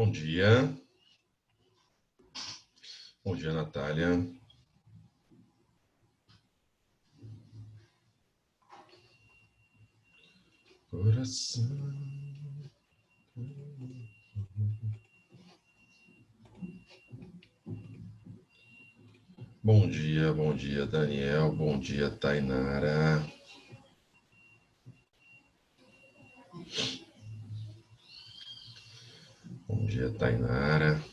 Bom dia. Bom dia, Natália. Coração. Bom dia, Daniel. Bom dia, Tainara. Bom dia, Tainara.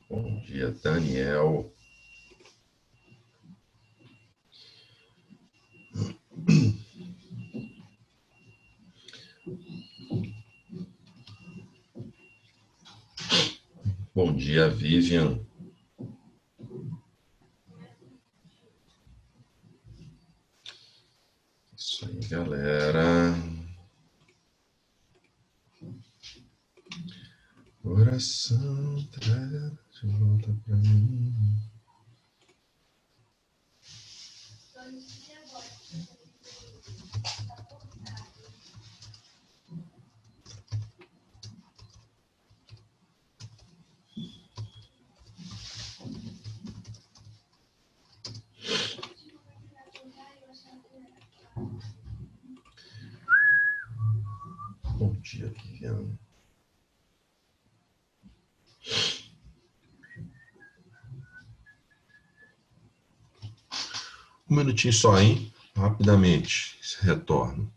Bom dia, Daniel. Bom dia, Vivian. Isso aí, galera. Coração, traz de volta pra mim. Bom dia, Vivian. Um minutinho só, hein? Rapidamente, retorno.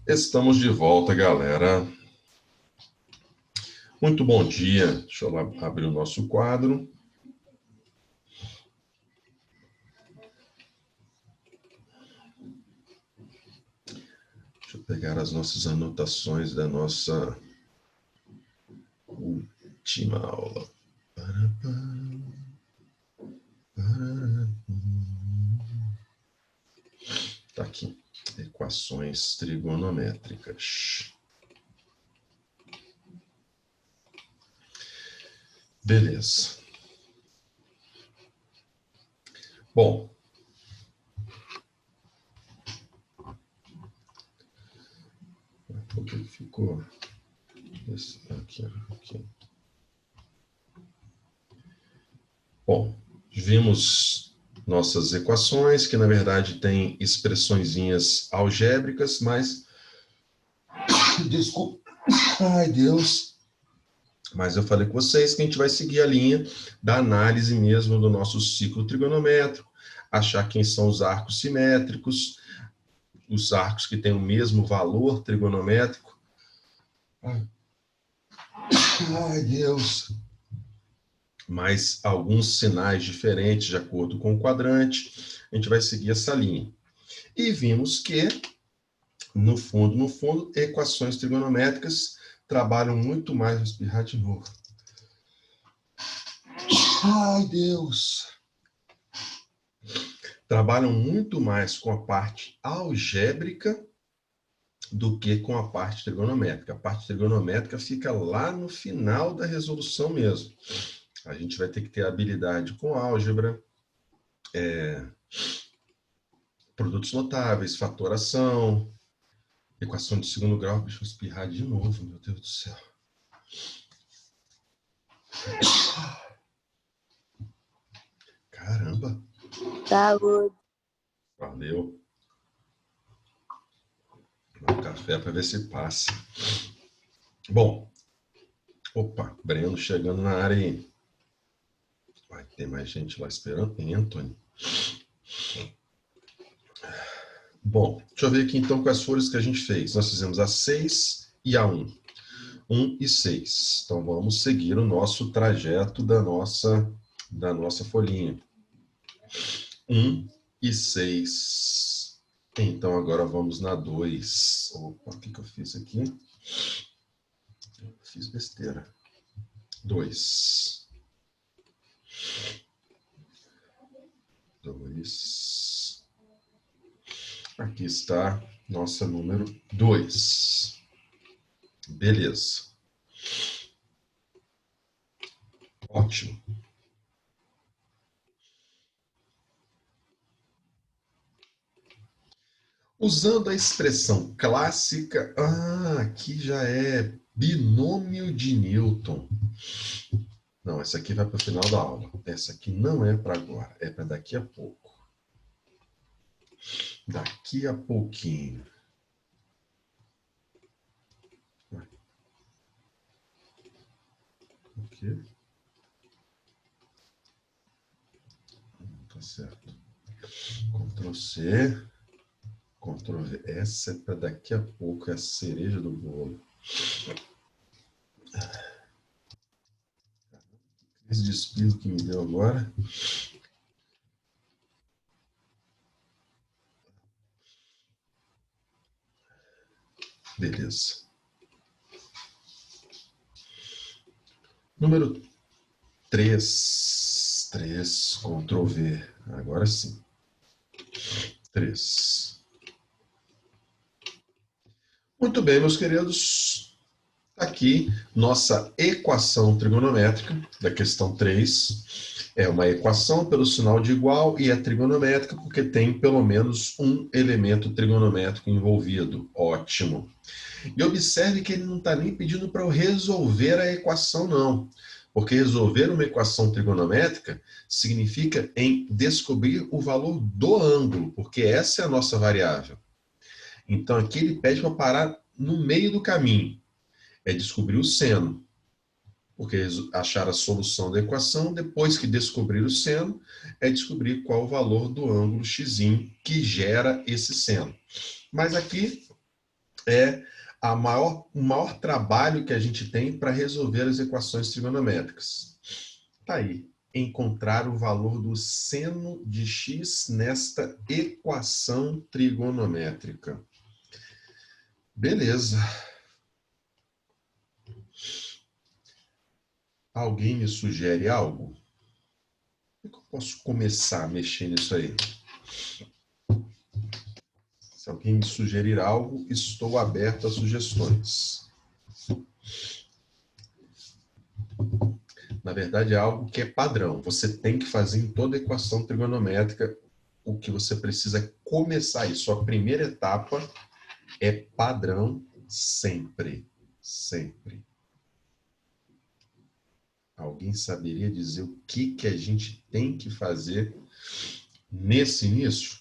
Estamos de volta, galera. Muito bom dia. Deixa eu abrir o nosso quadro. Deixa eu pegar as nossas anotações da nossa última aula. Tá aqui. Equações trigonométricas. Beleza. Bom. O que ficou? Esse aqui. Bom, vimos nossas equações, que na verdade têm expressõezinhas algébricas, mas... Desculpa. Ai, Deus. Mas eu falei com vocês que a gente vai seguir a linha da análise mesmo do nosso ciclo trigonométrico, achar quem são os arcos simétricos, os arcos que têm o mesmo valor trigonométrico. Ai, Deus. Mas alguns sinais diferentes de acordo com o quadrante. A gente vai seguir essa linha. E vimos que, no fundo, equações trigonométricas trabalham muito mais... Vou espirrar de novo. Ai, Deus! Trabalham muito mais com a parte algébrica do que com a parte trigonométrica. A parte trigonométrica fica lá no final da resolução mesmo. A gente vai ter que ter habilidade com álgebra, produtos notáveis, fatoração, equação de segundo grau. Deixa eu espirrar de novo, meu Deus do céu. Saúde. Valeu. Um café para ver se passa. Bom, opa, Breno chegando na área aí. Vai ter mais gente lá esperando. Anthony. Bom, deixa eu ver aqui então quais folhas que a gente fez. Nós fizemos a 6 e a 1. 1 e 6. Então vamos seguir o nosso trajeto da nossa folhinha. 1 e 6. Então agora vamos na 2. Opa, o que eu fiz aqui? Eu fiz besteira. 2. 2. Aqui está nossa número 2. Beleza. Ótimo. Usando a expressão clássica, aqui já é binômio de Newton. Não, essa aqui vai para o final da aula. Essa aqui não é para agora, é para daqui a pouco. Daqui a pouquinho. O quê? Tá certo. Ctrl C, Ctrl V. Essa é para daqui a pouco, é a cereja do bolo. Esse despido que me deu agora. Beleza. Número 3. 3, Ctrl V. Agora sim. 3. Muito bem, meus queridos. Aqui, nossa equação trigonométrica da questão 3. É uma equação pelo sinal de igual e é trigonométrica porque tem pelo menos um elemento trigonométrico envolvido. Ótimo. E observe que ele não está nem pedindo para eu resolver a equação, não. Porque resolver uma equação trigonométrica significa em descobrir o valor do ângulo, porque essa é a nossa variável. Então aqui ele pede para parar no meio do caminho. É descobrir o seno. Porque achar a solução da equação, depois que descobrir o seno, é descobrir qual o valor do ângulo x que gera esse seno. Mas aqui é o maior trabalho que a gente tem para resolver as equações trigonométricas. Está aí, encontrar o valor do seno de x nesta equação trigonométrica. Beleza. Alguém me sugere algo? Como é que eu posso começar a mexer nisso aí? Se alguém me sugerir algo, estou aberto a sugestões. Na verdade, é algo que é padrão. Você tem que fazer em toda equação trigonométrica. O que você precisa é começar isso. A primeira etapa é padrão sempre. Sempre. Alguém saberia dizer o que a gente tem que fazer nesse início?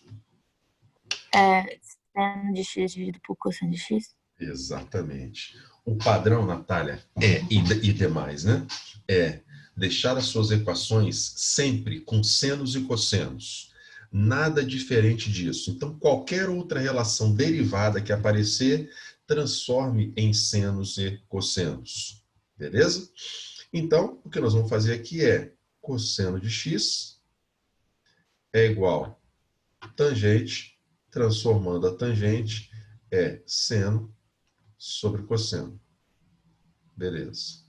Seno de x dividido por cosseno de x? Exatamente. O padrão, Natália, e demais, né? É deixar as suas equações sempre com senos e cossenos. Nada diferente disso. Então, qualquer outra relação derivada que aparecer, transforme em senos e cossenos. Beleza? Então, o que nós vamos fazer aqui é cosseno de x é igual a tangente, transformando a tangente, é seno sobre cosseno. Beleza.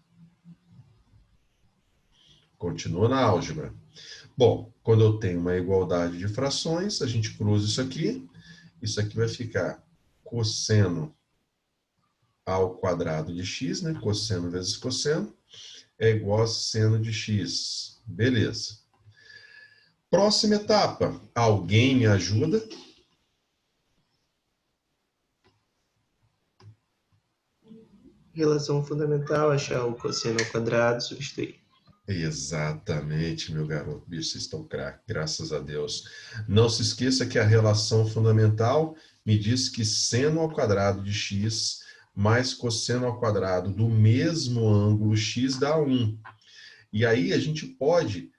Continua na álgebra. Bom, quando eu tenho uma igualdade de frações, a gente cruza isso aqui. Isso aqui vai ficar cosseno ao quadrado de x, né? Cosseno vezes cosseno, é igual a seno de x. Beleza. Próxima etapa. Alguém me ajuda? Relação fundamental, achar o cosseno ao quadrado, substituir. Exatamente, meu garoto. Bicho, vocês estão craque, graças a Deus. Não se esqueça que a relação fundamental me diz que seno ao quadrado de x mais cosseno ao quadrado do mesmo ângulo x dá 1. E aí a gente pode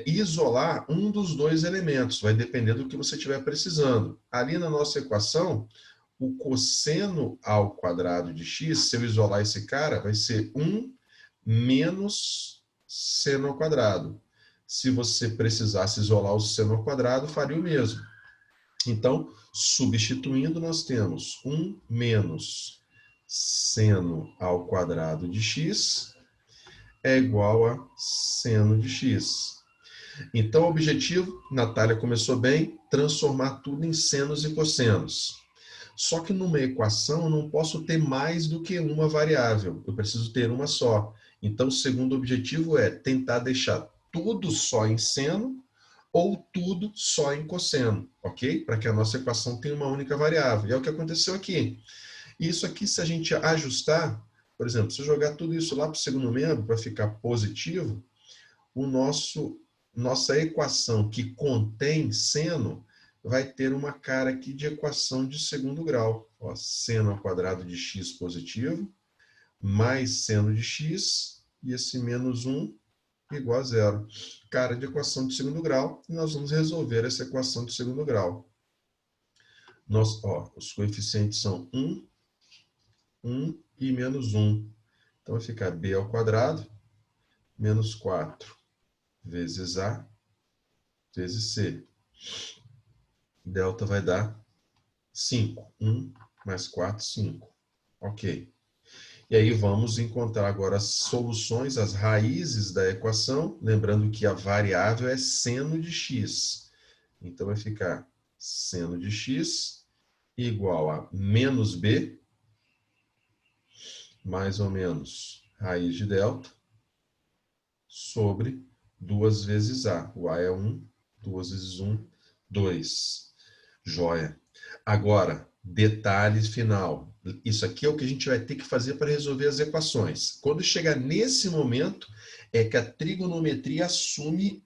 isolar um dos dois elementos, vai depender do que você estiver precisando. Ali na nossa equação, o cosseno ao quadrado de x, se eu isolar esse cara, vai ser 1 menos seno ao quadrado. Se você precisasse isolar o seno ao quadrado, faria o mesmo. Então, substituindo, nós temos 1 menos seno ao quadrado de x é igual a seno de x. Então, o objetivo, Natália começou bem, transformar tudo em senos e cossenos. Só que numa equação eu não posso ter mais do que uma variável, eu preciso ter uma só. Então, o segundo objetivo é tentar deixar tudo só em seno ou tudo só em cosseno, ok? Para que a nossa equação tenha uma única variável. E é o que aconteceu aqui. Isso aqui, se a gente ajustar, por exemplo, se eu jogar tudo isso lá para o segundo membro, para ficar positivo, nossa equação que contém seno vai ter uma cara aqui de equação de segundo grau. Ó, seno ao quadrado de x positivo, mais seno de x, e esse menos 1 igual a zero. Cara de equação de segundo grau, e nós vamos resolver essa equação de segundo grau. Os coeficientes são 1, 1 e menos 1. Então vai ficar b ao quadrado, menos 4 vezes a, vezes c. Delta vai dar 5. 1 mais 4, 5. Ok. E aí vamos encontrar agora as soluções, as raízes da equação, lembrando que a variável é seno de x. Então vai ficar seno de x igual a menos b, mais ou menos raiz de delta, sobre 2 vezes a. O a é 1, 2 vezes 1, 2. Joia. Agora, detalhe final. Isso aqui é o que a gente vai ter que fazer para resolver as equações. Quando chegar nesse momento, é que a trigonometria assume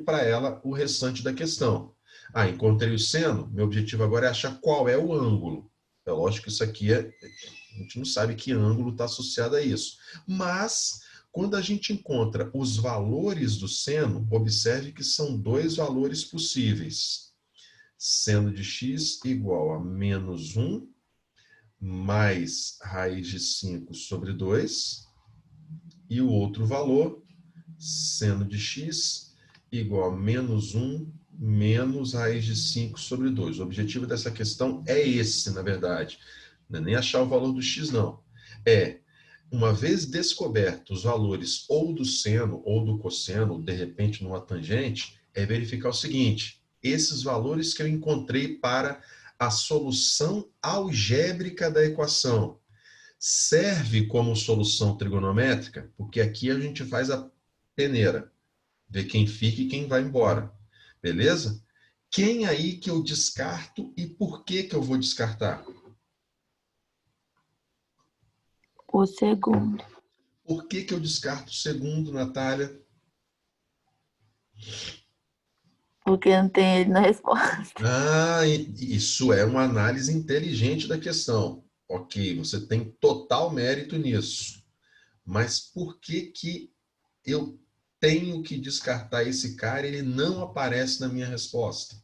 para ela o restante da questão. Ah, encontrei o seno, meu objetivo agora é achar qual é o ângulo. É lógico que isso aqui a gente não sabe que ângulo está associado a isso. Mas, quando a gente encontra os valores do seno, observe que são dois valores possíveis. Seno de x igual a menos 1 mais raiz de 5 sobre 2. E o outro valor, seno de x igual a menos 1 menos raiz de 5 sobre 2. O objetivo dessa questão é esse, na verdade. Não é nem achar o valor do x, não. Uma vez descobertos os valores ou do seno ou do cosseno, ou de repente numa tangente, é verificar o seguinte: esses valores que eu encontrei para a solução algébrica da equação serve como solução trigonométrica? Porque aqui a gente faz a peneira, vê quem fica e quem vai embora. Beleza? Quem aí que eu descarto e por que que eu vou descartar? O segundo. Por que que eu descarto o segundo, Natália? Porque não tem ele na resposta. Ah, isso é uma análise inteligente da questão. Ok, você tem total mérito nisso. Mas por que que eu tenho que descartar esse cara e ele não aparece na minha resposta?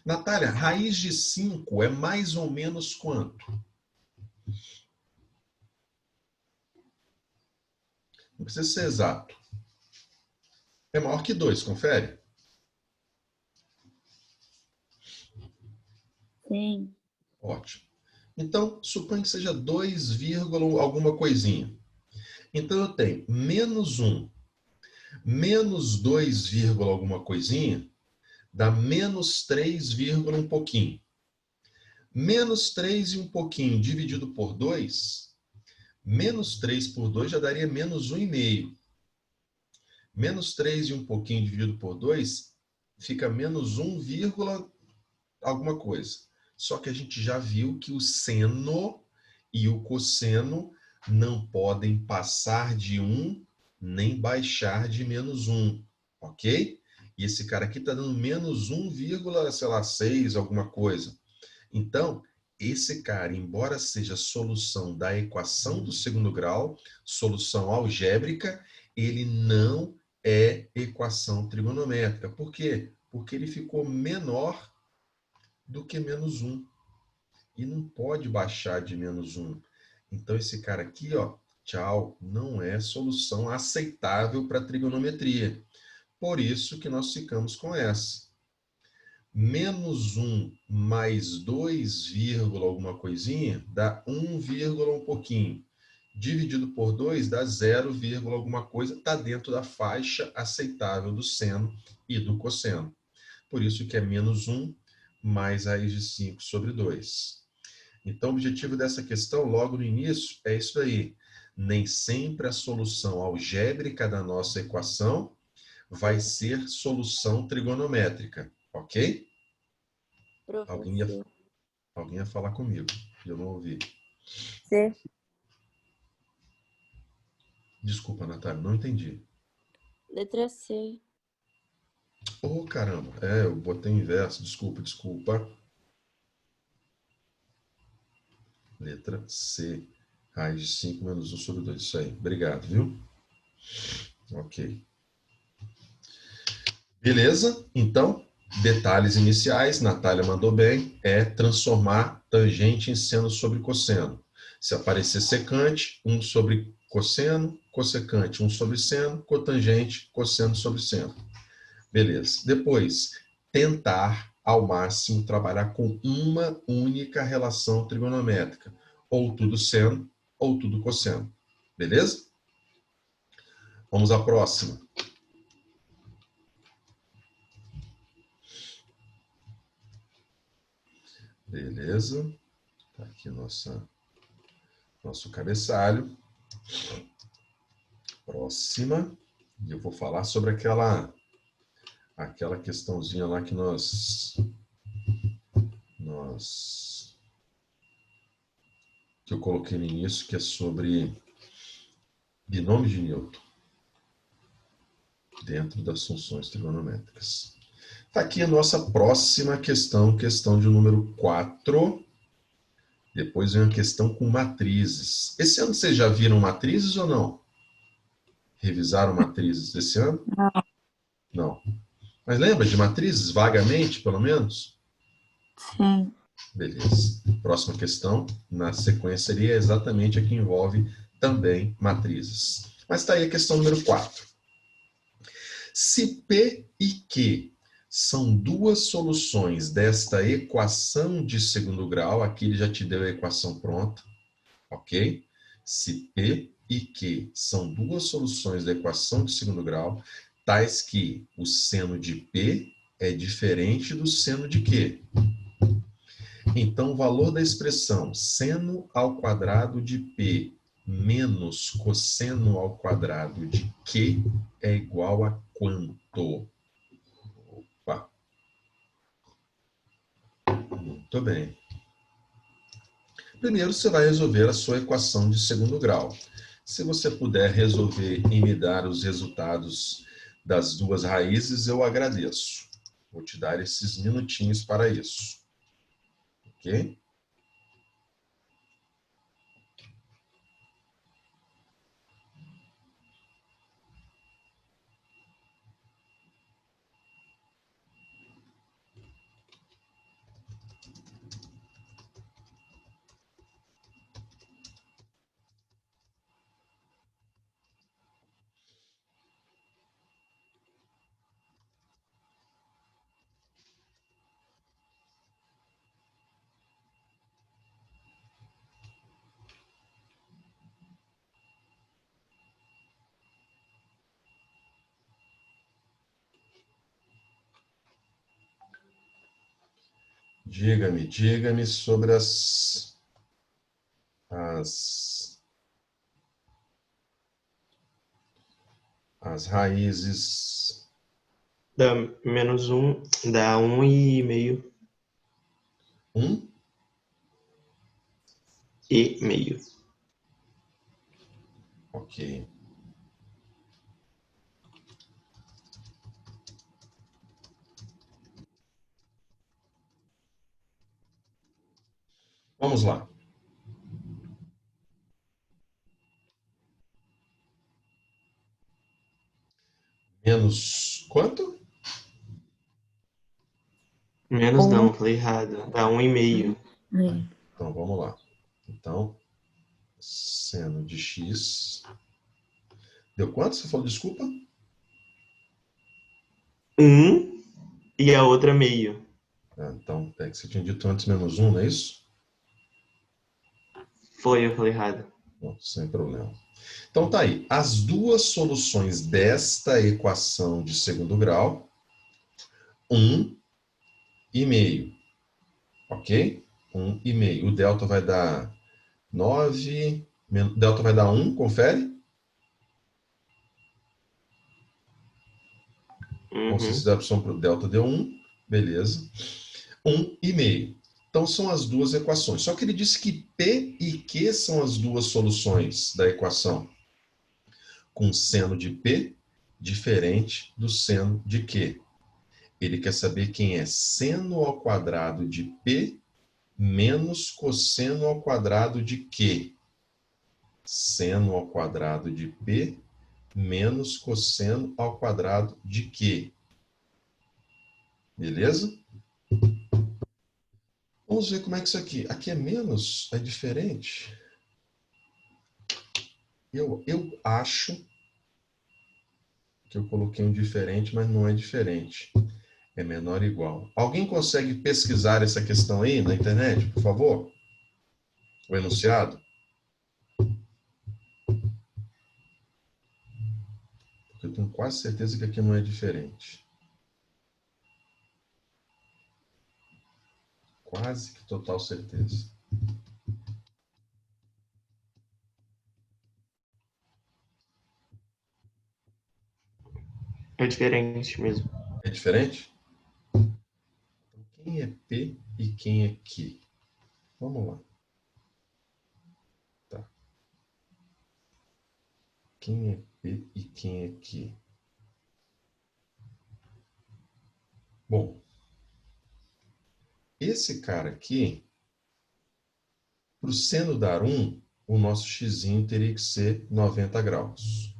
Natália, raiz de 5 é mais ou menos quanto? Não precisa ser exato. É maior que 2, confere? Sim. Ótimo. Então, suponha que seja 2, alguma coisinha. Então, eu tenho menos 1 menos 2, alguma coisinha, dá menos 3, um pouquinho. Menos 3 e um pouquinho dividido por 2, menos 3 por 2 já daria menos 1,5. Menos 3 e um pouquinho dividido por 2 fica menos 1, alguma coisa. Só que a gente já viu que o seno e o cosseno não podem passar de 1 nem baixar de menos 1, ok? E esse cara aqui está dando menos 1, sei lá, 6, alguma coisa. Então, esse cara, embora seja solução da equação do segundo grau, solução algébrica, ele não é equação trigonométrica. Por quê? Porque ele ficou menor do que menos 1. E não pode baixar de menos 1. Então, esse cara aqui, ó, tchau, não é solução aceitável para trigonometria. Por isso que nós ficamos com essa. Menos 1 mais 2, alguma coisinha, dá 1, um pouquinho. Dividido por 2 dá 0, alguma coisa, está dentro da faixa aceitável do seno e do cosseno. Por isso que é menos 1 mais raiz de 5 sobre 2. Então, o objetivo dessa questão, logo no início, é isso aí. Nem sempre a solução algébrica da nossa equação vai ser solução trigonométrica, ok? Alguém ia, Professor. alguém ia falar comigo, eu não ouvi. C. Desculpa, Natália, não entendi. Letra C. Oh, caramba, eu botei o inverso, desculpa. Letra C, raiz de 5 menos 1 sobre 2, isso aí. Obrigado, viu? Ok. Beleza? Então, detalhes iniciais, Natália mandou bem, é transformar tangente em seno sobre cosseno. Se aparecer secante, 1 sobre cosseno, cossecante, 1 sobre seno, cotangente, cosseno sobre seno. Beleza. Depois, tentar ao máximo trabalhar com uma única relação trigonométrica, ou tudo seno, ou tudo cosseno. Beleza? Vamos à próxima. Beleza. Tá aqui nosso cabeçalho. Próxima. E eu vou falar sobre aquela questãozinha lá que que eu coloquei no início, que é sobre binômio de Newton dentro das funções trigonométricas. Está aqui a nossa próxima questão de número 4. Depois vem a questão com matrizes. Esse ano vocês já viram matrizes ou não? Revisaram matrizes desse ano? Não. Não. Mas lembra de matrizes, vagamente, pelo menos? Sim. Beleza. Próxima questão, na sequência, seria exatamente a que envolve também matrizes. Mas está aí a questão número 4. Se P e Q são duas soluções desta equação de segundo grau, aqui ele já te deu a equação pronta, ok? Se P e Q são duas soluções da equação de segundo grau, tais que o seno de P é diferente do seno de Q. Então, o valor da expressão seno ao quadrado de P menos cosseno ao quadrado de Q é igual a quanto? Opa. Muito bem. Primeiro, você vai resolver a sua equação de segundo grau. Se você puder resolver e me dar os resultados das duas raízes, eu agradeço. Vou te dar esses minutinhos para isso. Ok? Diga-me sobre as, as raízes. Dá menos 1, dá 1,5. 1 e meio. Ok. Vamos lá. Menos quanto? Menos não, falei errado. Dá 1,5. É. Então, vamos lá. Então, seno de x. Deu quanto? Você falou, desculpa? 1 e a outra meio. Então, é que você tinha dito antes menos 1, não é isso? Foi, eu falei errado. Bom, sem problema. Então, tá aí. As duas soluções desta equação de segundo grau, 1,5. Ok? 1,5. O delta vai dar 9. Delta vai dar 1, confere? Bom, se Uhum. fizer a opção para o delta deu 1, beleza. 1,5. Então, são as duas equações. Só que ele disse que P e Q são as duas soluções da equação. Com seno de P diferente do seno de Q. Ele quer saber quem é seno ao quadrado de P menos cosseno ao quadrado de Q. Seno ao quadrado de P menos cosseno ao quadrado de Q. Beleza? Vamos ver como é que isso aqui. Aqui é menos, é diferente. Eu acho que eu coloquei um diferente, mas não é diferente. É menor ou igual. Alguém consegue pesquisar essa questão aí na internet, por favor? O enunciado? Porque eu tenho quase certeza que aqui não é diferente. Quase que total certeza. É diferente mesmo. É diferente? Então, quem é P e quem é Q? Vamos lá. Tá. Quem é P e quem é Q? Bom, esse cara aqui, para o seno dar 1, o nosso x teria que ser 90 graus.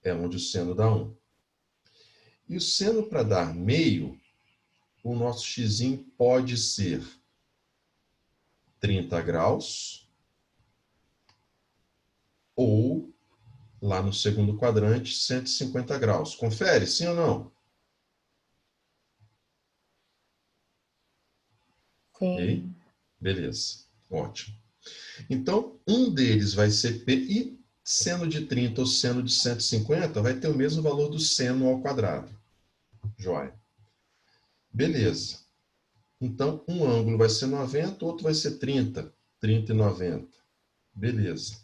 É onde o seno dá 1. E o seno para dar meio, o nosso x pode ser 30 graus ou, lá no segundo quadrante, 150 graus. Confere, sim ou não? Ok? Sim. Beleza. Ótimo. Então, um deles vai ser P e seno de 30 ou seno de 150 vai ter o mesmo valor do seno ao quadrado. Joia. Beleza. Então, um ângulo vai ser 90, o outro vai ser 30. 30 e 90. Beleza.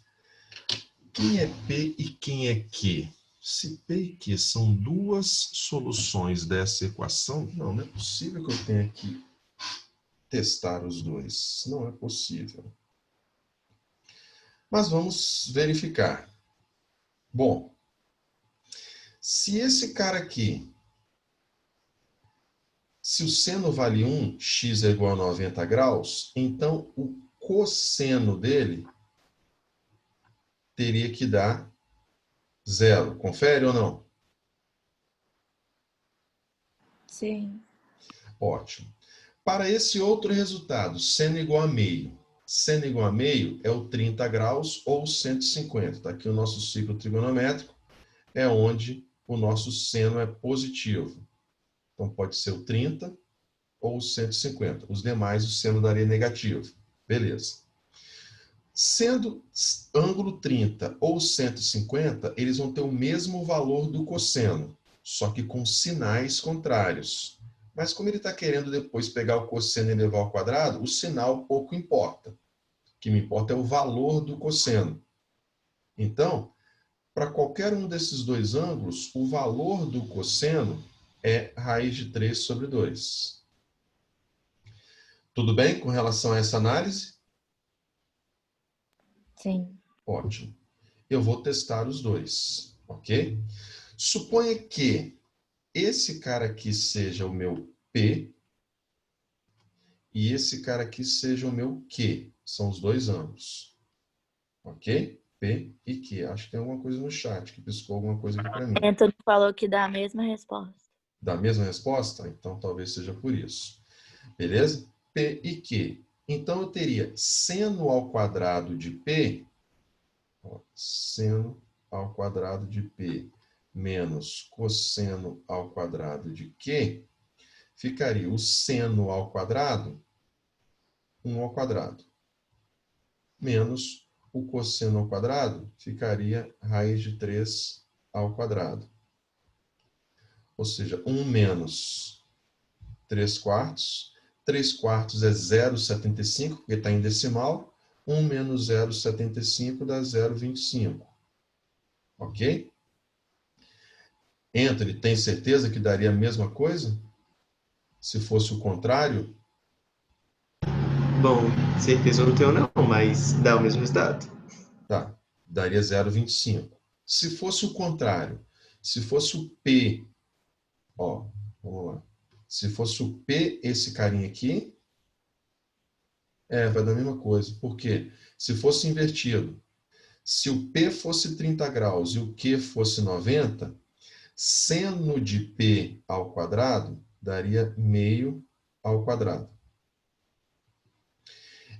Quem é P e quem é Q? Se P e Q são duas soluções dessa equação, não é possível que eu tenha que testar os dois. Não é possível. Mas vamos verificar. Bom, se esse cara aqui, se o seno vale 1, x é igual a 90 graus, então o cosseno dele teria que dar 0. Confere ou não? Sim. Ótimo. Para esse outro resultado, seno igual a meio. Seno igual a meio é o 30 graus ou 150. Está aqui o nosso ciclo trigonométrico, é onde o nosso seno é positivo. Então pode ser o 30 ou o 150. Os demais, o seno daria negativo. Beleza. Sendo ângulo 30 ou 150, eles vão ter o mesmo valor do cosseno, só que com sinais contrários. Mas como ele está querendo depois pegar o cosseno e levar ao quadrado, o sinal pouco importa. O que me importa é o valor do cosseno. Então, para qualquer um desses dois ângulos, o valor do cosseno é raiz de 3 sobre 2. Tudo bem com relação a essa análise? Sim. Ótimo. Eu vou testar os dois, ok? Suponha que esse cara aqui seja o meu P e esse cara aqui seja o meu Q. São os dois ângulos. Ok? P e Q. Acho que tem alguma coisa no chat que piscou alguma coisa aqui para mim. Anthony falou que dá a mesma resposta. Da mesma resposta? Então talvez seja por isso. Beleza? P e Q. Então eu teria seno ao quadrado de P, ó, seno ao quadrado de P menos cosseno ao quadrado de Q, ficaria o seno ao quadrado, 1 ao quadrado, menos o cosseno ao quadrado, ficaria raiz de 3 ao quadrado. Ou seja, 1 menos 3 quartos. 3 quartos é 0,75, porque está em decimal. 1 menos 0,75 dá 0,25. Ok? Anthony, tem certeza que daria a mesma coisa? Se fosse o contrário? Bom, certeza eu não tenho não, mas dá o mesmo resultado. Tá, daria 0,25. Se fosse o contrário, se fosse o P, ó, vamos lá. Se fosse o P, esse carinha aqui, vai dar a mesma coisa. Por quê? Se fosse invertido, se o P fosse 30 graus e o Q fosse 90, seno de P ao quadrado daria meio ao quadrado.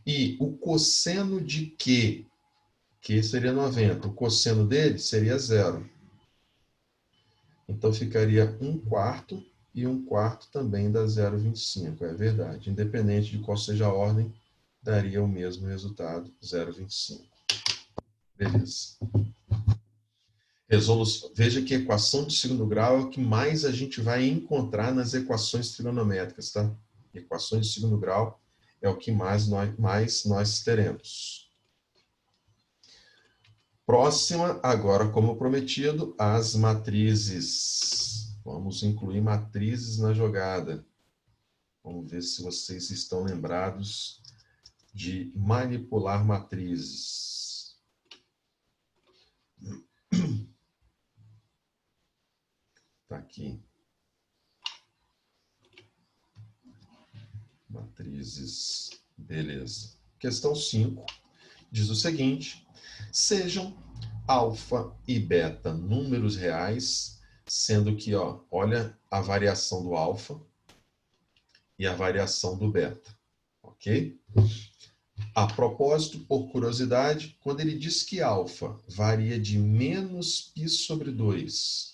E o cosseno de Q, que seria 90, o cosseno dele seria 0. Então ficaria 1 quarto, e 1 quarto também dá 0,25. É verdade. Independente de qual seja a ordem, daria o mesmo resultado, 0,25. Beleza. Veja que a equação de segundo grau é o que mais a gente vai encontrar nas equações trigonométricas, tá? Equações de segundo grau é o que mais nós teremos. Próxima, agora, como prometido, as matrizes. Vamos incluir matrizes na jogada. Vamos ver se vocês estão lembrados de manipular matrizes. Tá aqui. Matrizes. Beleza. Questão 5 diz o seguinte: sejam alfa e beta números reais, sendo que, ó, olha a variação do alfa e a variação do beta, ok? A propósito, por curiosidade, quando ele diz que alfa varia de menos π sobre 2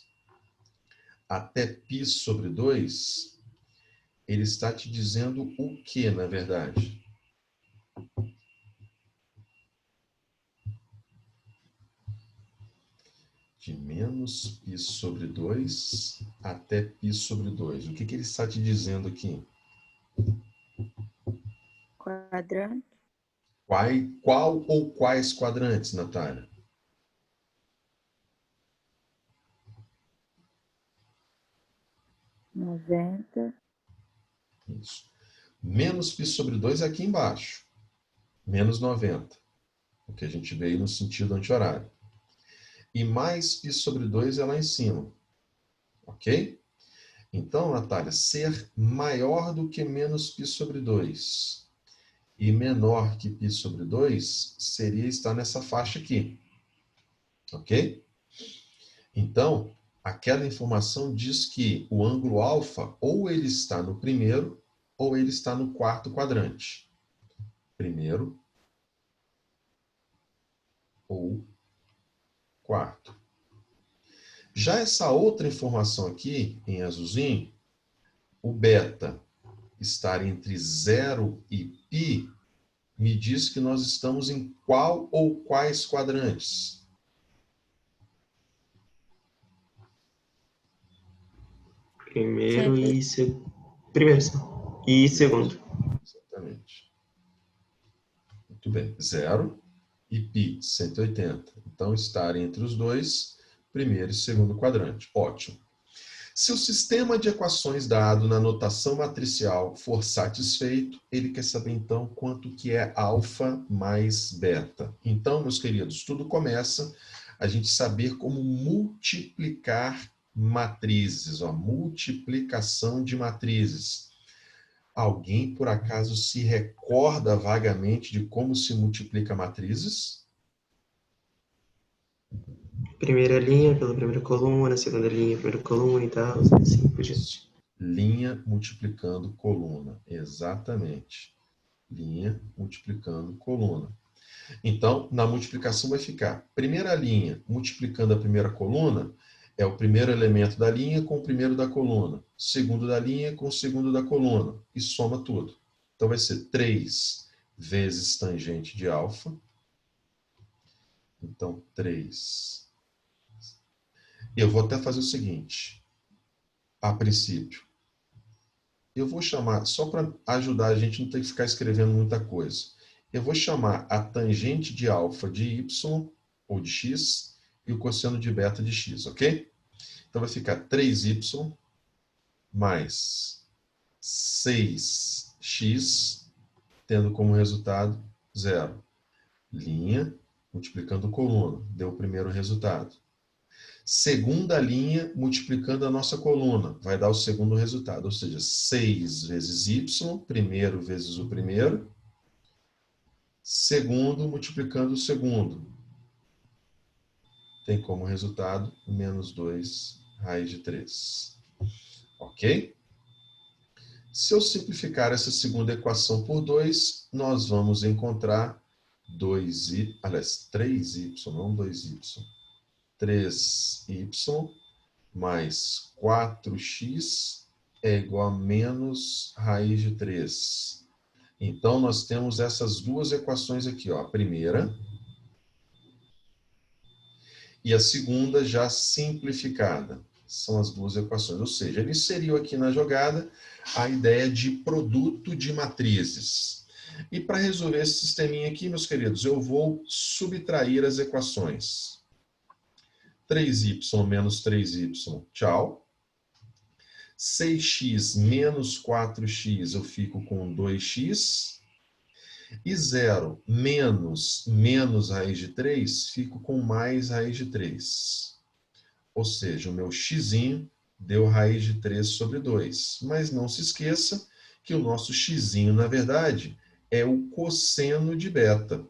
até π sobre 2, ele está te dizendo o que, na verdade? De menos π sobre 2 até π sobre 2. O que ele está te dizendo aqui? Quadrante. Qual ou quais quadrantes, Natália? Noventa. Isso. Menos π sobre 2 é aqui embaixo. Menos 90. O que a gente veio no sentido anti-horário. E mais π sobre 2 é lá em cima. Ok? Então, Natália, ser maior do que menos π sobre 2 e menor que π sobre 2 seria estar nessa faixa aqui. Ok? Então, aquela informação diz que o ângulo alfa ou ele está no primeiro ou ele está no quarto quadrante. Primeiro ou quarto. Já essa outra informação aqui, em azulzinho, o beta estar entre 0 e π, me diz que nós estamos em qual ou quais quadrantes? Primeiro Primeiro e segundo. Exatamente. Muito bem. 0 e π, 180. Então, estar entre os dois, primeiro e segundo quadrante. Ótimo. Se o sistema de equações dado na notação matricial for satisfeito, ele quer saber, então, quanto que é alfa mais beta. Então, meus queridos, tudo começa a gente saber como multiplicar matrizes, ó, multiplicação de matrizes. Alguém, por acaso, se recorda vagamente de como se multiplica matrizes? Primeira linha pela primeira coluna, segunda linha, primeira coluna e tal, assim por diante. Linha multiplicando coluna. Exatamente. Linha multiplicando coluna. Então, na multiplicação vai ficar primeira linha multiplicando a primeira coluna, é o primeiro elemento da linha com o primeiro da coluna. Segundo da linha com o segundo da coluna. E soma tudo. Então, vai ser 3 vezes tangente de alfa. Então, 3. Eu vou até fazer o seguinte. A princípio, eu vou chamar, só para ajudar a gente não ter que ficar escrevendo muita coisa. Eu vou chamar a tangente de alfa de y, ou de x, e o cosseno de beta de x, ok? Então vai ficar 3y mais 6x, tendo como resultado 0. Linha multiplicando coluna, deu o primeiro resultado. Segunda linha multiplicando a nossa coluna, vai dar o segundo resultado, ou seja, 6 vezes y, primeiro vezes o primeiro, segundo multiplicando o segundo. Tem como resultado menos 2 raiz de 3. Ok? Se eu simplificar essa segunda equação por 2, nós vamos encontrar 2y, aliás, 3y, não 2y. 3y mais 4x é igual a menos raiz de 3. Então, nós temos essas duas equações aqui, ó. A primeira e a segunda já simplificada. São as duas equações. Ou seja, ele inseriu aqui na jogada a ideia de produto de matrizes. E para resolver esse sisteminha aqui, meus queridos, eu vou subtrair as equações. 3y menos 3y, tchau. 6x menos 4x, eu fico com 2x. E 0 menos raiz de 3, fico com mais raiz de 3. Ou seja, o meu x deu raiz de 3 sobre 2. Mas não se esqueça que o nosso x, na verdade, é o cosseno de beta.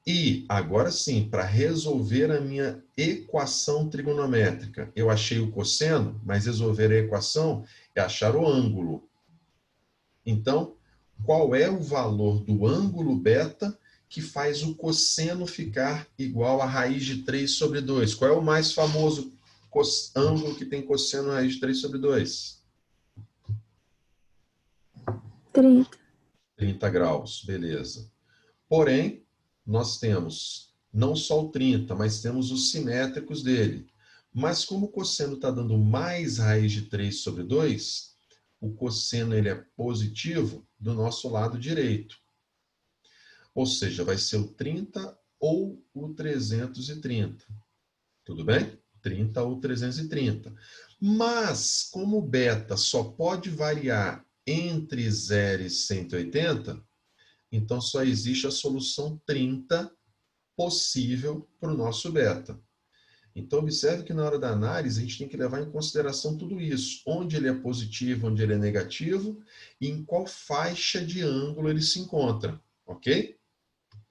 E, agora sim, para resolver a minha equação trigonométrica, eu achei o cosseno, mas resolver a equação é achar o ângulo. Então, qual é o valor do ângulo beta que faz o cosseno ficar igual a raiz de 3 sobre 2? Qual é o mais famoso ângulo que tem cosseno raiz de 3 sobre 2? 30. 30 graus, beleza. Porém, nós temos não só o 30, mas temos os simétricos dele. Mas como o cosseno está dando mais raiz de 3 sobre 2, o cosseno ele é positivo do nosso lado direito. Ou seja, vai ser o 30 ou o 330. Tudo bem? 30 ou 330. Mas, como o beta só pode variar entre 0 e 180, então só existe a solução 30 possível para o nosso beta. Então, observe que na hora da análise, a gente tem que levar em consideração tudo isso. Onde ele é positivo, onde ele é negativo, e em qual faixa de ângulo ele se encontra. Ok?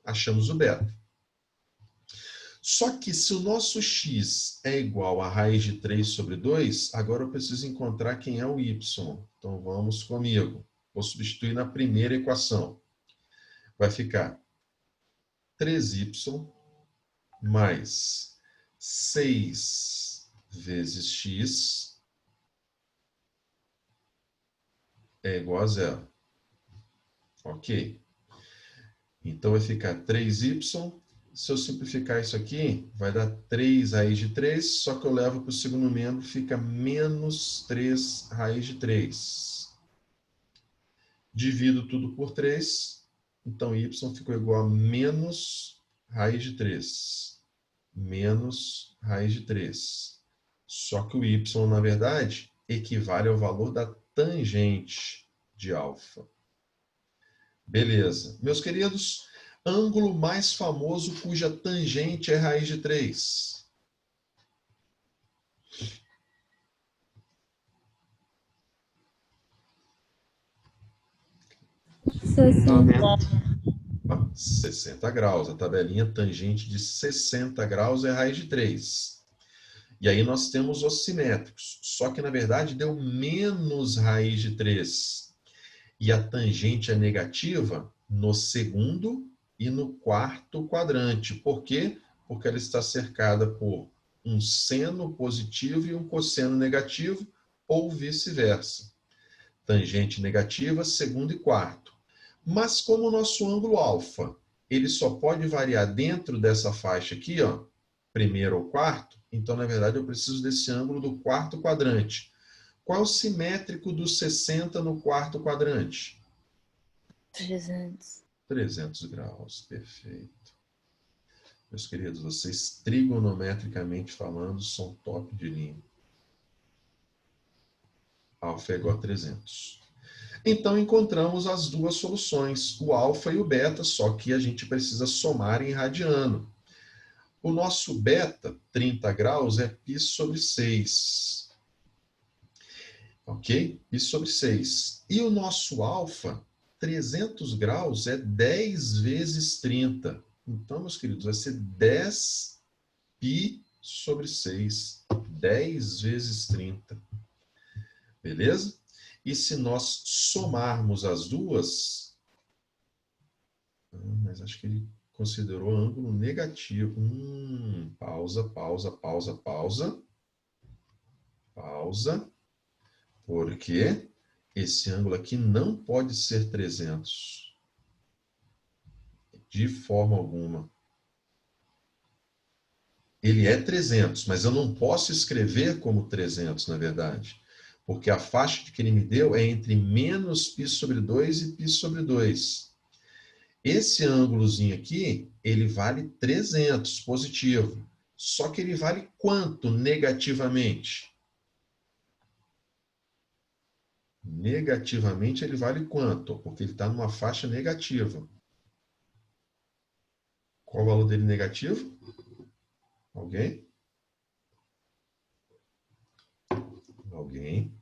Achamos o beta. Só que se o nosso x é igual a raiz de 3 sobre 2, agora eu preciso encontrar quem é o y. Então, vamos comigo. Vou substituir na primeira equação. Vai ficar 3y mais 6 vezes x é igual a 0. Ok? Então, vai ficar 3y. Se eu simplificar isso aqui, vai dar 3 raiz de 3, só que eu levo para o segundo membro, fica menos 3 raiz de 3. Divido tudo por 3, então y ficou igual a menos raiz de 3. Menos raiz de 3. Só que o y, na verdade, equivale ao valor da tangente de alfa. Beleza. Meus queridos, ângulo mais famoso cuja tangente é raiz de 3. Tá vendo? 60 graus. A tabelinha tangente de 60 graus é raiz de 3. E aí nós temos os simétricos. Só que, na verdade, deu menos raiz de 3. E a tangente é negativa no segundo e no quarto quadrante. Por quê? Porque ela está cercada por um seno positivo e um cosseno negativo, ou vice-versa. Tangente negativa, segundo e quarto. Mas como o nosso ângulo alfa, ele só pode variar dentro dessa faixa aqui, ó, primeiro ou quarto, então, na verdade, eu preciso desse ângulo do quarto quadrante. Qual é o simétrico dos 60 no quarto quadrante? 300. 300 graus, perfeito. Meus queridos, vocês, trigonometricamente falando, são top de linha. Alfa é igual a 300. Então, encontramos as duas soluções, o alfa e o beta, só que a gente precisa somar em radiano. O nosso beta, 30 graus, é π sobre 6. Ok? π sobre 6. E o nosso alfa, 300 graus, é 10 vezes 30. Então, meus queridos, vai ser 10 π sobre 6. 10 vezes 30. Beleza? E se nós somarmos as duas... mas acho que ele considerou ângulo negativo. Pausa. Porque esse ângulo aqui não pode ser 300. De forma alguma. Ele é 300, mas eu não posso escrever como 300, na verdade. Porque a faixa que ele me deu é entre menos π sobre 2 e π sobre 2. Esse ângulozinho aqui, ele vale 300, positivo. Só que ele vale quanto negativamente? Negativamente ele vale quanto? Porque ele está numa faixa negativa. Qual o valor dele negativo? Alguém? Alguém?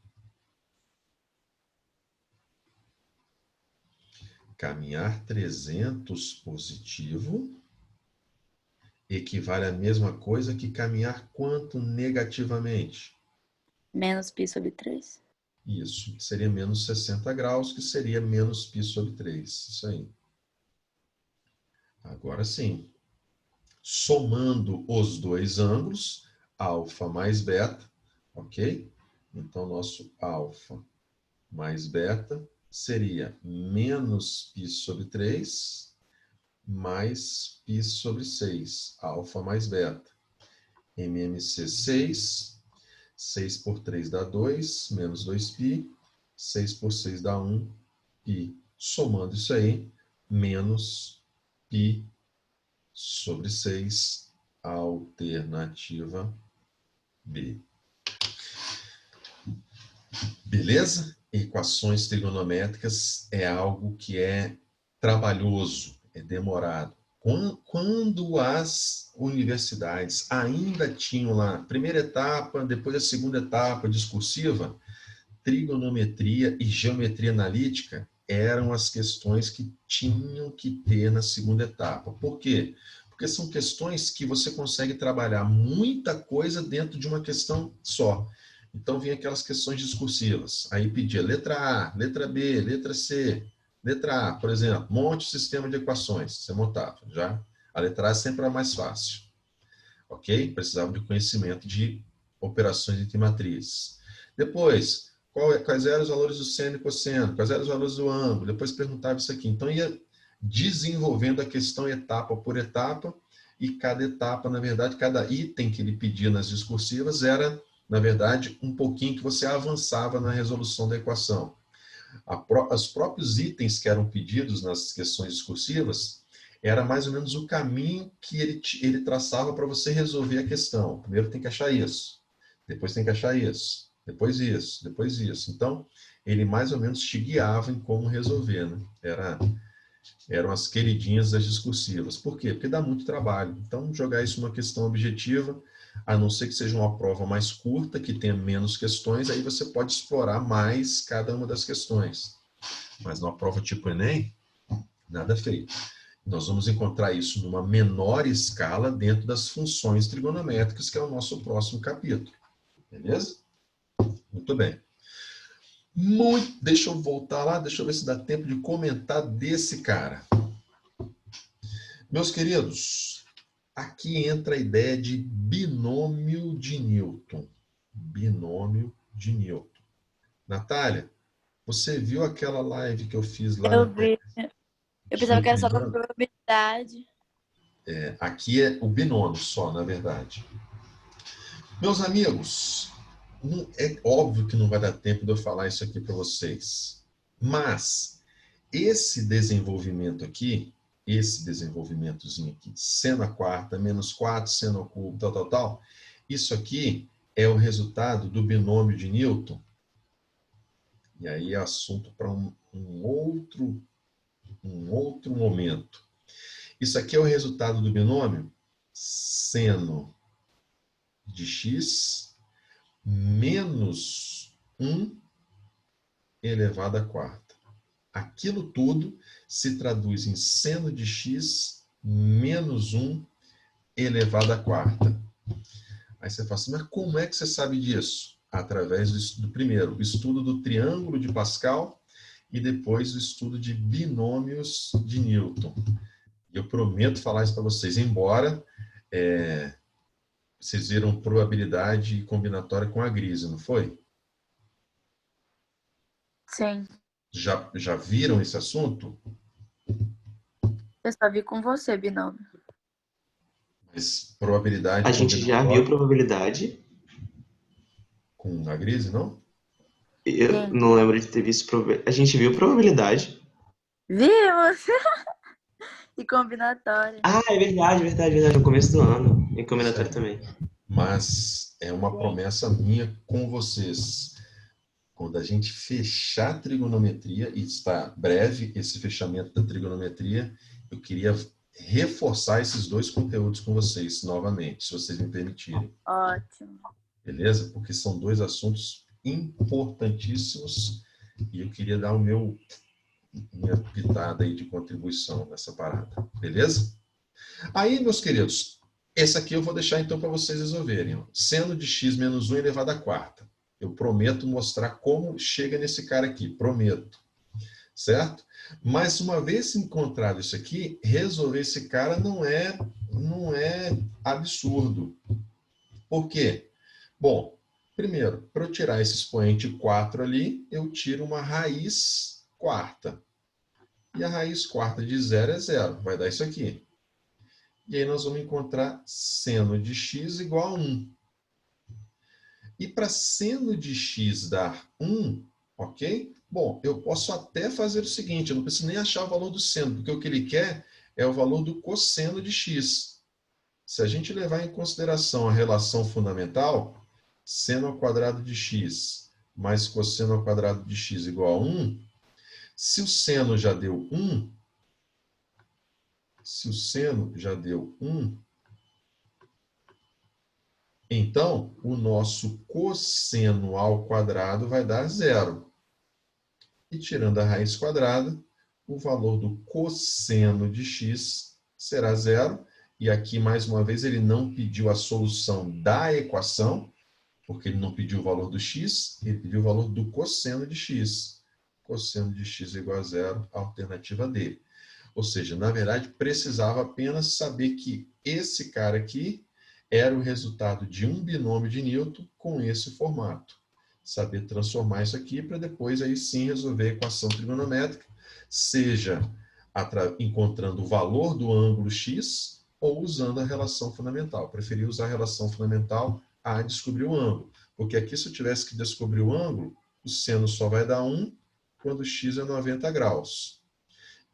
Caminhar 300 positivo equivale à mesma coisa que caminhar quanto negativamente? Menos π sobre 3. Isso, seria menos 60 graus, que seria menos π sobre 3. Isso aí. Agora sim. Somando os dois ângulos, alfa mais beta, ok? Então, nosso alfa mais beta seria menos π sobre 3 mais π sobre 6, alfa mais beta. MMC 6, 6 por 3 dá 2, menos 2π, 6 por 6 dá 1π. Somando isso aí, menos π sobre 6, alternativa B. Beleza? Equações trigonométricas é algo que é trabalhoso, é demorado. Quando as universidades ainda tinham lá, primeira etapa, depois a segunda etapa discursiva, trigonometria e geometria analítica eram as questões que tinham que ter na segunda etapa. Por quê? Porque são questões que você consegue trabalhar muita coisa dentro de uma questão só. Então, vinha aquelas questões discursivas. Aí pedia letra A, letra B, letra C. Letra A, por exemplo, monte o sistema de equações. Você montava, já. A letra A sempre era mais fácil. Ok? Precisava de conhecimento de operações entre matrizes. Depois, quais eram os valores do seno e cosseno? Quais eram os valores do ângulo? Depois perguntava isso aqui. Então, ia desenvolvendo a questão etapa por etapa, e cada etapa, na verdade, cada item que ele pedia nas discursivas era, na verdade, um pouquinho que você avançava na resolução da equação. Os próprios itens que eram pedidos nas questões discursivas era mais ou menos o caminho que ele traçava para você resolver a questão. Primeiro tem que achar isso, depois tem que achar isso, depois isso, depois isso. Então, ele mais ou menos te guiava em como resolver, né? Eram as queridinhas das discursivas. Por quê? Porque dá muito trabalho. Então, jogar isso numa questão objetiva, a não ser que seja uma prova mais curta, que tenha menos questões, aí você pode explorar mais cada uma das questões. Mas numa prova tipo Enem, Nada feito. Nós vamos encontrar isso numa menor escala dentro das funções trigonométricas, que é o nosso próximo capítulo. Beleza? Muito bem. Deixa eu voltar lá, deixa eu ver se dá tempo de comentar desse cara. Meus queridos, aqui entra a ideia de binômio de Newton. Binômio de Newton. Natália, você viu aquela live que eu fiz lá Eu vi. Eu pensava que era só para explicando? probabilidade. Aqui é o binômio só, na verdade. Meus amigos, é óbvio que não vai dar tempo de eu falar isso aqui para vocês. Mas esse desenvolvimento aqui, esse desenvolvimentozinho aqui, seno à quarta, menos 4, seno ao cubo, tal, isso aqui é o resultado do binômio de Newton. E aí é assunto para um outro momento. Isso aqui é o resultado do binômio seno de x menos 1 elevado à quarta. Aquilo tudo se traduz em seno de x menos 1 elevado à quarta. Aí você fala assim, mas como é que você sabe disso? Através do primeiro, o estudo do triângulo de Pascal e depois o estudo de binômios de Newton. Eu prometo falar isso para vocês, embora vocês viram probabilidade combinatória com a Grise, não foi? Sim. Já viram esse assunto? Eu só vi com você, binômio. Mas probabilidade A gente já viu probabilidade. Com a Grise, não? Eu Sim. não lembro de ter visto probabilidade. A gente viu probabilidade. Vimos! E combinatória. Ah, é verdade. No começo do ano. Em combinatório também. Mas é uma promessa minha com vocês. Quando a gente fechar a trigonometria, e está breve esse fechamento da trigonometria, eu queria reforçar esses dois conteúdos com vocês novamente, se vocês me permitirem. Ótimo. Beleza? Porque são dois assuntos importantíssimos e eu queria dar minha pitada aí de contribuição nessa parada. Beleza? Aí, meus queridos, esse aqui eu vou deixar então para vocês resolverem. Ó. Seno de x menos 1 elevado à quarta. Eu prometo mostrar como chega nesse cara aqui. Prometo. Certo? Mas uma vez encontrado isso aqui, resolver esse cara não é absurdo. Por quê? Bom, primeiro, para eu tirar esse expoente 4 ali, eu tiro uma raiz quarta. E a raiz quarta de 0 é 0. Vai dar isso aqui. E aí nós vamos encontrar seno de x igual a 1. E para seno de x dar 1, ok? Bom, eu posso até fazer o seguinte, eu não preciso nem achar o valor do seno, porque o que ele quer é o valor do cosseno de x. Se a gente levar em consideração a relação fundamental, seno ao quadrado de x mais cosseno ao quadrado de x igual a 1, se o seno já deu 1, então o nosso cosseno ao quadrado vai dar 0. E tirando a raiz quadrada, o valor do cosseno de x será 0. E aqui, mais uma vez, ele não pediu a solução da equação, porque ele não pediu o valor do x, ele pediu o valor do cosseno de x. Cosseno de x igual a 0, a alternativa dele. Ou seja, na verdade, precisava apenas saber que esse cara aqui era o resultado de um binômio de Newton com esse formato. Saber transformar isso aqui para depois aí sim resolver a equação trigonométrica, seja encontrando o valor do ângulo x ou usando a relação fundamental. Preferi usar a relação fundamental a descobrir o ângulo, porque aqui se eu tivesse que descobrir o ângulo, o seno só vai dar 1 quando x é 90 graus.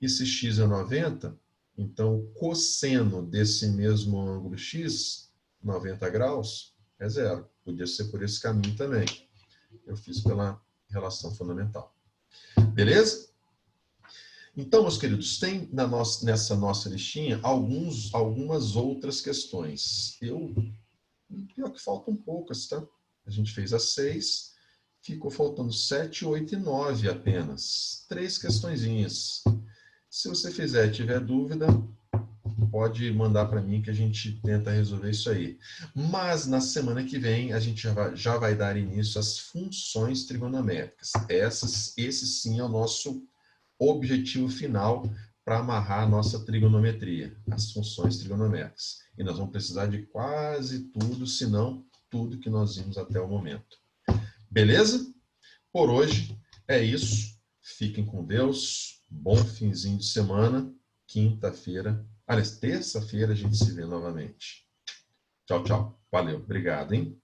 E se x é 90, então o cosseno desse mesmo ângulo x, 90 graus, é 0. Podia ser por esse caminho também. Eu fiz pela relação fundamental. Beleza? Então, meus queridos, tem nessa nossa listinha algumas outras questões. Pior que faltam poucas, tá? A gente fez as 6, ficou faltando 7, 8 e 9 apenas. 3 questõezinhas. Se você fizer e tiver dúvida, pode mandar para mim que a gente tenta resolver isso aí. Mas na semana que vem a gente já vai dar início às funções trigonométricas. Esse sim é o nosso objetivo final para amarrar a nossa trigonometria, as funções trigonométricas. E nós vamos precisar de quase tudo, se não tudo que nós vimos até o momento. Beleza? Por hoje é isso. Fiquem com Deus. Bom finzinho de semana. Quinta-feira, aliás, terça-feira a gente se vê novamente. Tchau, tchau. Valeu. Obrigado, hein?